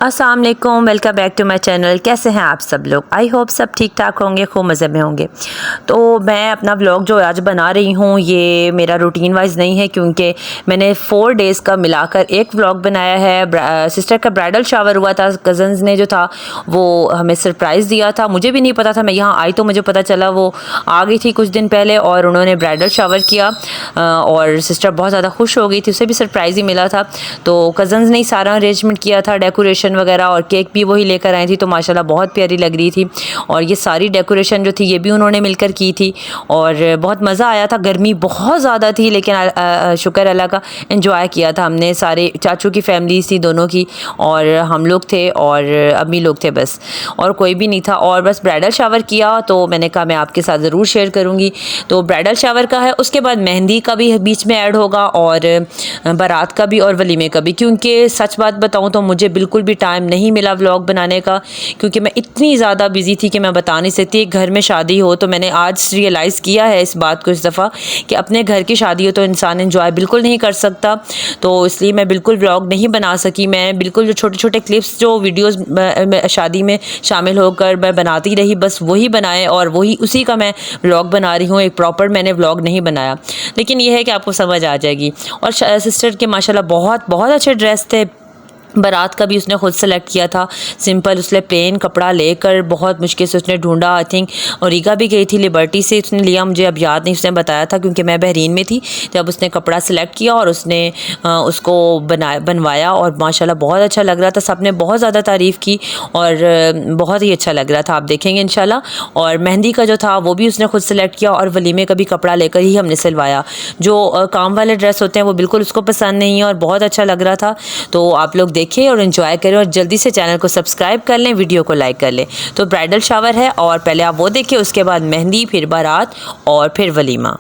अस्सलाम वालेकुम, welcome back to my channel. कैसे हैं आप सब लोग? आई होप सब ठीक ठाक होंगे, खूब मज़े में होंगे। तो मैं अपना व्लॉग जो आज बना रही हूँ ये मेरा रूटीन वाइज नहीं है, क्योंकि मैंने 4 डेज़ का मिलाकर एक व्लॉग बनाया है। सिस्टर का ब्राइडल शावर हुआ था, कज़न्स ने जो था वो हमें सरप्राइज़ दिया था। मुझे भी नहीं पता था, मैं यहाँ आई तो मुझे पता चला वो आ गई थी कुछ दिन पहले और उन्होंने ब्राइडल शावर किया और सिस्टर बहुत ज़्यादा खुश हो गई थी, उसे भी सरप्राइज़ ही मिला था। तो कज़न्स ने ही सारा अरेंजमेंट किया था, डेकोरेशन वगैरह, और केक भी वही लेकर आई थी, तो माशाल्लाह बहुत प्यारी लग रही थी। और ये सारी डेकोरेशन जो थी ये भी उन्होंने मिलकर की थी और बहुत मज़ा आया था। गर्मी बहुत ज़्यादा थी लेकिन शुक्र अल्लाह का एंजॉय किया था हमने। सारे चाचू की फैमिलीज थी दोनों की, और हम लोग थे और अम्मी लोग थे बस, और कोई भी नहीं था। और बस ब्राइडल शावर किया तो मैंने कहा मैं आपके साथ ज़रूर शेयर करूँगी। तो ब्राइडल शावर का है, उसके बाद मेहंदी का भी बीच में ऐड होगा और बारात का भी और वलीमे का भी। क्योंकि सच बात बताऊँ तो मुझे बिल्कुल भी टाइम नहीं मिला व्लॉग बनाने का, क्योंकि मैं इतनी ज़्यादा बिजी थी कि मैं बता नहीं सकती। एक घर में शादी हो तो मैंने आज रियलाइज़ किया है इस बात को इस दफ़ा कि अपने घर की शादी हो तो इंसान एंजॉय बिल्कुल नहीं कर सकता। तो इसलिए मैं बिल्कुल व्लॉग नहीं बना सकी। मैं बिल्कुल जो छोटे छोटे क्लिप्स जो वीडियोस शादी में शामिल होकर मैं बनाती रही, बस वही बनाए और वही उसी का मैं व्लॉग बना रही हूँ। एक प्रॉपर मैंने व्लॉग नहीं बनाया, लेकिन यह है कि आपको समझ आ जाएगी। और सिस्टर के माशाल्लाह बहुत बहुत अच्छे ड्रेस थे। बारात का भी उसने खुद सेलेक्ट किया था, सिंपल उसने प्लेन कपड़ा लेकर बहुत मुश्किल से उसने ढूंढा। आई थिंक औरिगा भी गई थी, लिबर्टी से उसने लिया, मुझे अब याद नहीं, उसने बताया था क्योंकि मैं बहरीन में थी। जब उसने कपड़ा सेलेक्ट किया और उसने उसको बनवाया और माशाल्लाह बहुत अच्छा लग रहा था। सबने बहुत ज़्यादा तारीफ़ की और बहुत ही अच्छा लग रहा था, आप देखेंगे इंशाल्लाह। और मेहंदी का जो था वो भी उसने खुद सेलेक्ट किया और वलीमे का भी कपड़ा लेकर ही हमने सिलवाया। जो काम वाले ड्रेस होते हैं वो बिल्कुल उसको पसंद नहीं है और बहुत अच्छा लग रहा था। तो आप लोग देखें और एंजॉय करें और जल्दी से चैनल को सब्सक्राइब कर लें, वीडियो को लाइक कर लें। तो ब्राइडल शावर है और पहले आप वो देखिए, उसके बाद मेहंदी, फिर बारात और फिर वलीमा।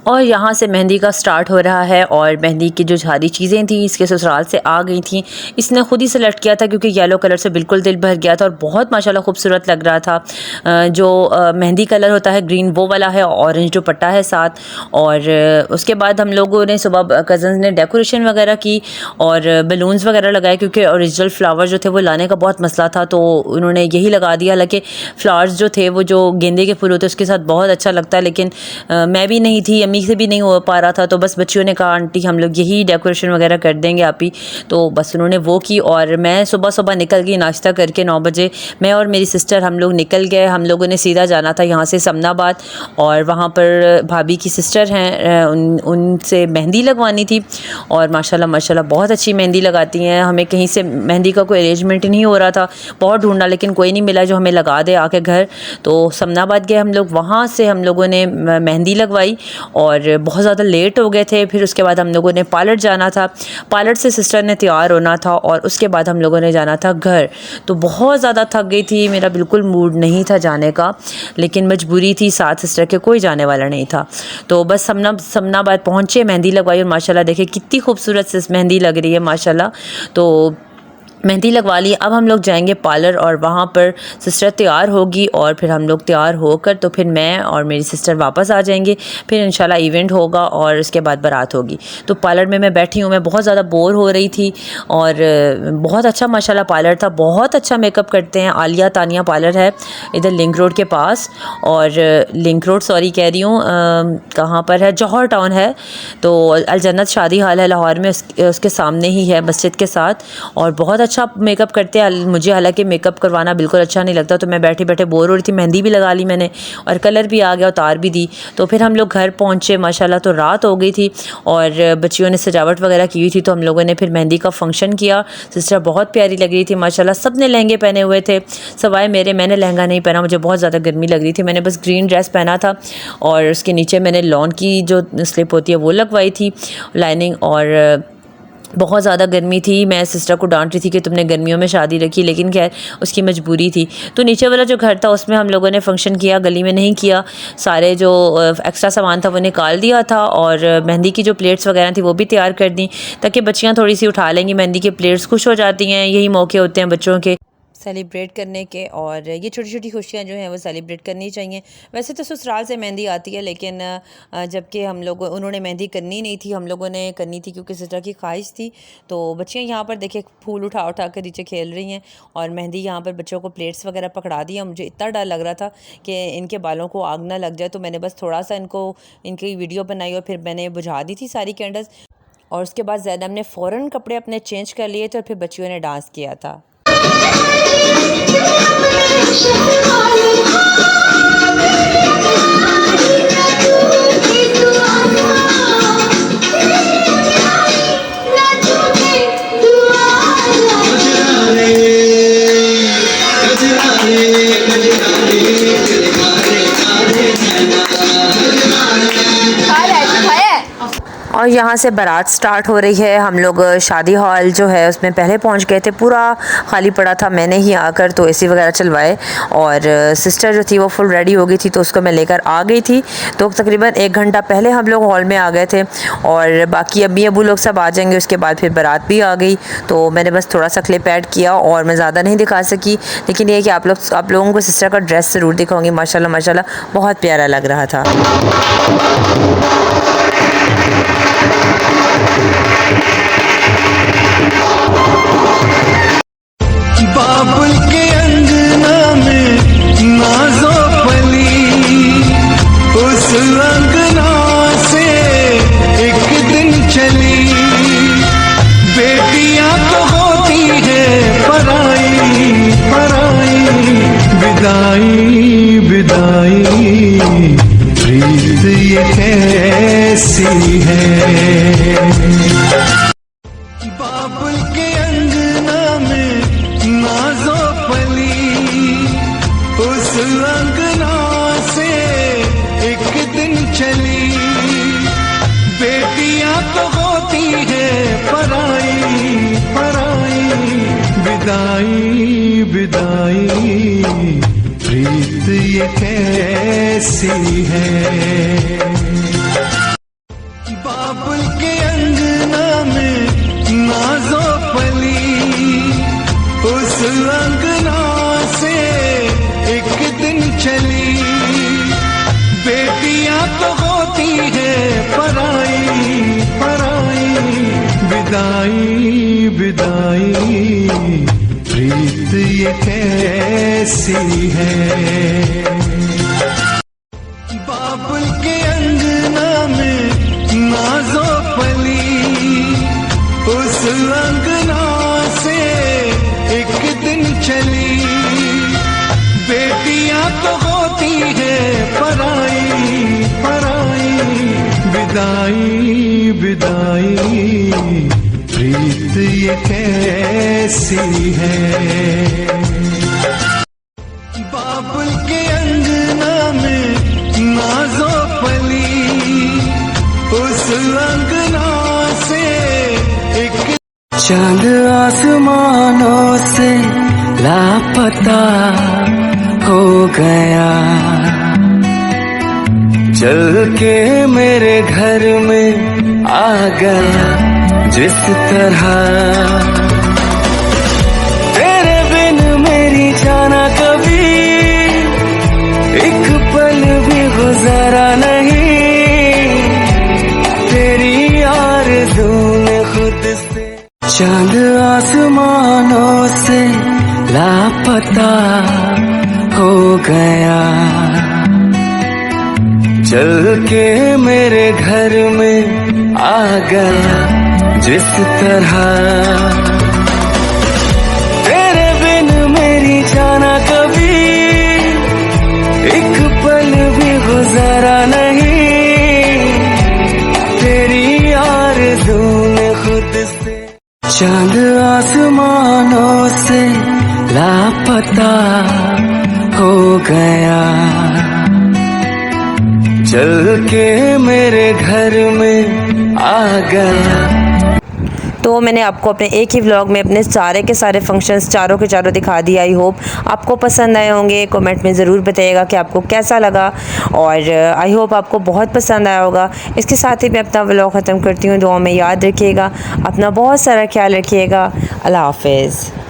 और यहाँ से मेहंदी का स्टार्ट हो रहा है और मेहंदी की जो सारी चीज़ें थी इसके ससुराल से आ गई थी। इसने खुद ही सेलेक्ट किया था क्योंकि येलो कलर से बिल्कुल दिल भर गया था और बहुत माशाल्लाह खूबसूरत लग रहा था। जो मेहंदी कलर होता है ग्रीन वो वाला है, ऑरेंज दुपट्टा है साथ। और उसके बाद हम लोगों ने सुबह कज़न्स ने डेकोरेशन वगैरह की और बलून्स वगैरह लगाए, क्योंकि ओरिजिनल फ्लावर जो थे वो लाने का बहुत मसला था तो उन्होंने यही लगा दिया। हालांकि फ्लावर्स जो थे वो जो गेंदे के फूल होते हैं उसके साथ बहुत अच्छा लगता है, लेकिन मैं भी नहीं थी, अम्मी से भी नहीं हो पा रहा था, तो बस बच्चियों ने कहा आंटी हम लोग यही डेकोरेशन वगैरह कर देंगे आप ही, तो बस उन्होंने वो की। और मैं सुबह सुबह निकल गई नाश्ता करके 9 बजे। मैं और मेरी सिस्टर हम लोग निकल गए। हम लोगों ने सीधा जाना था यहाँ से समनाबाद, और वहाँ पर भाभी की सिस्टर हैं, उनसे मेहंदी लगवानी थी। और माशाल्लाह माशाल्लाह बहुत अच्छी मेहंदी लगाती हैं। हमें कहीं से मेहंदी का कोई अरेंजमेंट नहीं हो रहा था, बहुत ढूंढा लेकिन कोई नहीं मिला जो हमें लगा दे आके घर। तो समनाबाद गए हम लोग, वहाँ से हम लोगों ने मेहंदी लगवाई और बहुत ज़्यादा लेट हो गए थे। फिर उसके बाद हम लोगों ने पार्लर जाना था, पार्लर से सिस्टर ने तैयार होना था, और उसके बाद हम लोगों ने जाना था घर। तो बहुत ज़्यादा थक गई थी, मेरा बिल्कुल मूड नहीं था जाने का, लेकिन मजबूरी थी, साथ सिस्टर के कोई जाने वाला नहीं था। तो बस समनाबाद पहुँचे, मेहंदी लगवाई, और माशाल्लाह देखिए कितनी खूबसूरत से मेहंदी लग रही है माशाल्लाह। तो मेहंदी लगवा ली। अब हम लोग जाएंगे पार्लर, और वहाँ पर सिस्टर तैयार होगी, और फिर हम लोग तैयार होकर तो फिर मैं और मेरी सिस्टर वापस आ जाएंगे। फिर इंशाल्लाह इवेंट होगा और उसके बाद बारात होगी। तो पार्लर में मैं बैठी हूँ, मैं बहुत ज़्यादा बोर हो रही थी, और बहुत अच्छा माशाल्लाह पार्लर था, बहुत अच्छा मेकअप करते हैं। आलिया तानिया पार्लर है इधर लिंक रोड के पास, और लिंक रोड सॉरी कह रही हूँ, कहाँ पर है, जौहर टाउन है। तो अल जन्नत शादी हाल है लाहौर में, उसके सामने ही है मस्जिद के साथ, और बहुत अच्छा मेकअप करते हैं। मुझे हालांकि मेकअप करवाना बिल्कुल अच्छा नहीं लगता, तो मैं बैठे बैठे बोर हो रही थी। मेहंदी भी लगा ली मैंने, और कलर भी आ गया, उतार भी दी। तो फिर हम लोग घर पहुंचे माशाल्लाह, तो रात हो गई थी, और बच्चियों ने सजावट वगैरह की हुई थी, तो हम लोगों ने फिर मेहंदी का फंक्शन किया। सिस्टर बहुत प्यारी लग रही थी माशाल्लाह, सब ने लहंगे पहने हुए थे सवाए मेरे। मैंने लहंगा नहीं पहना, मुझे बहुत ज़्यादा गर्मी लग रही थी, मैंने बस ग्रीन ड्रेस पहना था, और उसके नीचे मैंने लॉन की जो स्लिप होती है वो लगवाई थी, लाइनिंग। और बहुत ज़्यादा गर्मी थी, मैं सिस्टर को डांट रही थी कि तुमने गर्मियों में शादी रखी, लेकिन खैर उसकी मजबूरी थी। तो नीचे वाला जो घर था उसमें हम लोगों ने फंक्शन किया, गली में नहीं किया। सारे जो एक्स्ट्रा सामान था वो निकाल दिया था, और मेहंदी की जो प्लेट्स वगैरह थी वो भी तैयार कर दी, ताकि बच्चियाँ थोड़ी सी उठा लेंगी मेहंदी की प्लेट्स, खुश हो जाती हैं। यही मौके होते हैं बच्चों के सेलिब्रेट करने के, और ये छोटी छोटी खुशियाँ जो हैं वो सेलिब्रेट करनी चाहिए। वैसे तो ससुराल से मेहंदी आती है, लेकिन जबकि हम लोग उन्होंने मेहंदी करनी नहीं थी, हम लोगों ने करनी थी क्योंकि सिस्टर की ख्वाहिश थी। तो बच्चियाँ यहाँ पर देखिए फूल उठा उठा कर नीचे खेल रही हैं, और मेहंदी यहाँ पर बच्चों को प्लेट्स वगैरह पकड़ा दिया। मुझे इतना डर लग रहा था कि इनके बालों को आग ना लग जाए, तो मैंने बस थोड़ा सा इनकी वीडियो बनाई, और फिर मैंने बुझा दी थी सारी कैंडल्स। और उसके बाद ज़ैनब ने फ़ौरन कपड़े अपने चेंज कर लिए थे, और फिर बच्चियों ने डांस किया था। और यहाँ से बारात स्टार्ट हो रही है। हम लोग शादी हॉल जो है उसमें पहले पहुँच गए थे, पूरा खाली पड़ा था। मैंने ही आकर तो एसी वगैरह चलवाए, और सिस्टर जो थी वो फुल रेडी हो गई थी, तो उसको मैं लेकर आ गई थी। तो तकरीबन 1 घंटा पहले हम लोग हॉल में आ गए थे, और बाकी अम्मी अबू लोग सब आ जाएंगे उसके बाद। फिर बारात भी आ गई, तो मैंने बस थोड़ा सा क्लिप ऐड किया, और मैं ज़्यादा नहीं दिखा सकी, लेकिन ये है कि आप लोगों को सिस्टर का ड्रेस ज़रूर दिखाऊँगी। माशाल्लाह माशाल्लाह बहुत प्यारा लग रहा था। बाबुल के अंगना में नाजो पली, उस अंगना से एक दिन चली। बेटियां तो होती है पराई पराई, विदाई विदाई, प्रीत ये कैसी है। बाबुल के अंगना में नाजो पली, उस अंगना से एक दिन चली। बेटियां तो होती है पराई पराई, विदाई विदाई, प्रीत ये कैसी है। बाबुल के अंगना में नाजो पली, उस अंगना से एक दिन चली। बेटियां तो होती है पराई पराई, विदाई विदाई, प्रीत ये कैसी है। बाबुल के अंगना में पली उस अंगना से एक दिन चली। बेटियां तो होती है पराई पराई, विदाई विदाई प्रीत ये कैसी है। बाबुल के अंगना में नाजो पली उस अंगना से एक चांद आसमानों से लापता हो गया, चल के मेरे घर में आ गया। जिस तरह तेरे बिन मेरी जाना कभी एक पल भी गुजारा नहीं, तेरी आरज़ू ने खुद से। चांद आसमानों से लापता हो गया, चल के मेरे घर में आ गया। जिस तरह तेरे बिन मेरी जाना कभी एक पल भी गुजारा नहीं, तेरी आरज़ू ने खुद से। चांद आसमानों से लापता हो गया, चल के मेरे घर में आ गया। तो मैंने आपको अपने एक ही व्लॉग में अपने सारे के सारे फंक्शंस चारों के चारों दिखा दिए। आई होप आपको पसंद आए होंगे। कमेंट में ज़रूर बताइएगा कि आपको कैसा लगा, और आई होप आपको बहुत पसंद आया होगा। इसके साथ ही मैं अपना व्लॉग ख़त्म करती हूँ। दुआ में याद रखिएगा, अपना बहुत सारा ख्याल रखिएगा। अल्लाह हाफ़िज़।